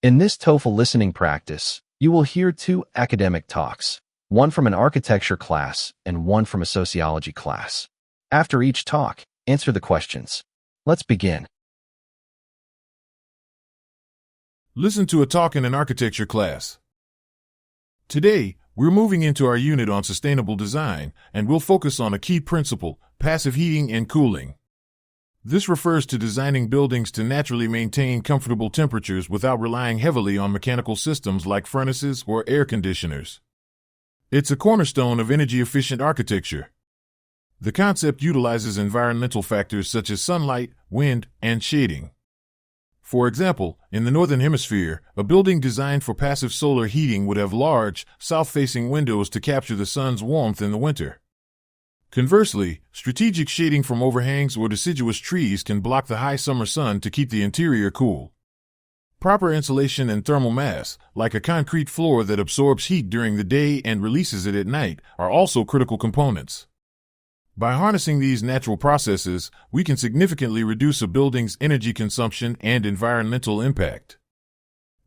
In this TOEFL listening practice, you will hear two academic talks, one from an architecture class and one from a sociology class. After each talk, answer the questions. Let's begin. Listen to a talk in an architecture class. Today, we're moving into our unit on sustainable design, and we'll focus on a key principle: passive heating and cooling. This refers to designing buildings to naturally maintain comfortable temperatures without relying heavily on mechanical systems like furnaces or air conditioners. It's a cornerstone of energy-efficient architecture. The concept utilizes environmental factors such as sunlight, wind, and shading. For example, in the Northern Hemisphere, a building designed for passive solar heating would have large, south-facing windows to capture the sun's warmth in the winter. Conversely, strategic shading from overhangs or deciduous trees can block the high summer sun to keep the interior cool. Proper insulation and thermal mass, like a concrete floor that absorbs heat during the day and releases it at night, are also critical components. By harnessing these natural processes, we can significantly reduce a building's energy consumption and environmental impact.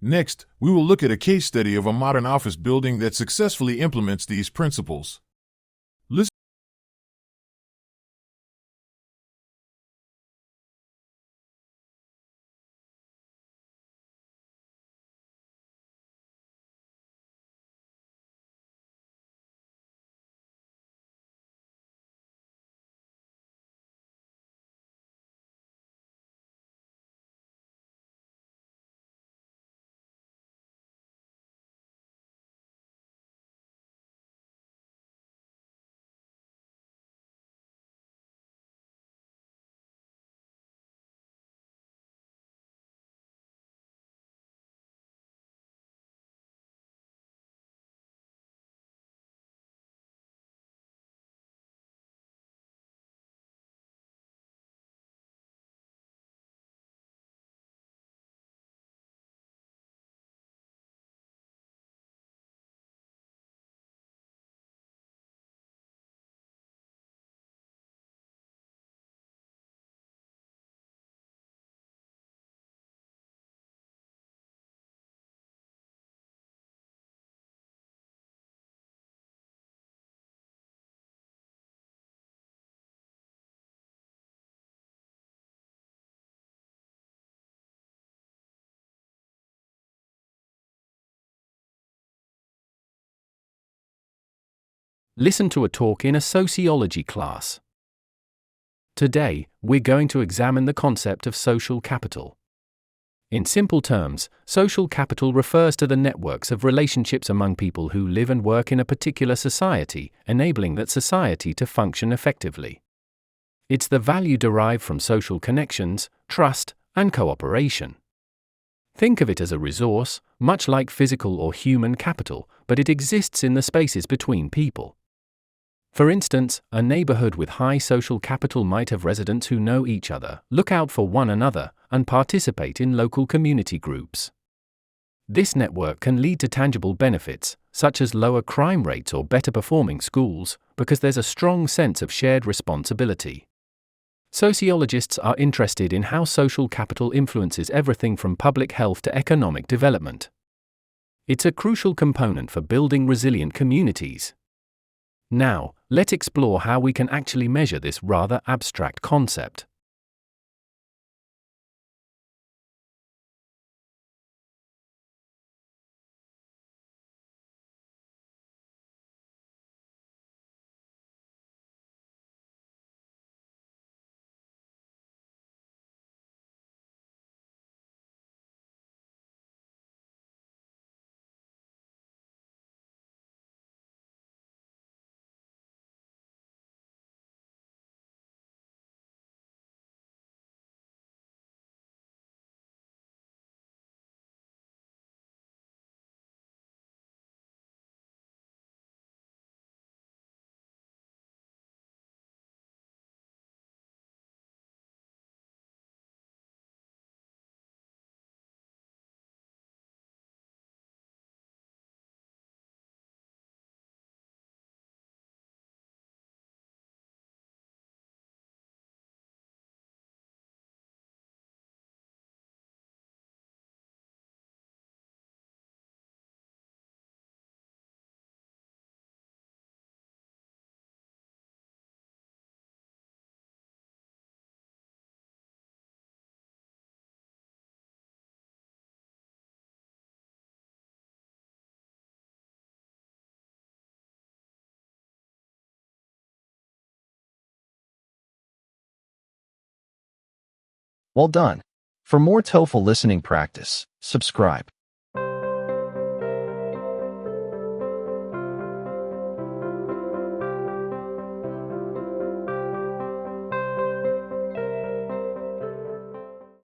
Next, we will look at a case study of a modern office building that successfully implements these principles. Listen to a talk in a sociology class. Today, we're going to examine the concept of social capital. In simple terms, social capital refers to the networks of relationships among people who live and work in a particular society, enabling that society to function effectively. It's the value derived from social connections, trust, and cooperation. Think of it as a resource, much like physical or human capital, but it exists in the spaces between people. For instance, a neighborhood with high social capital might have residents who know each other, look out for one another, and participate in local community groups. This network can lead to tangible benefits, such as lower crime rates or better performing schools, because there's a strong sense of shared responsibility. Sociologists are interested in how social capital influences everything from public health to economic development. It's a crucial component for building resilient communities. Now, let's explore how we can actually measure this rather abstract concept. Well done. For more TOEFL listening practice, subscribe.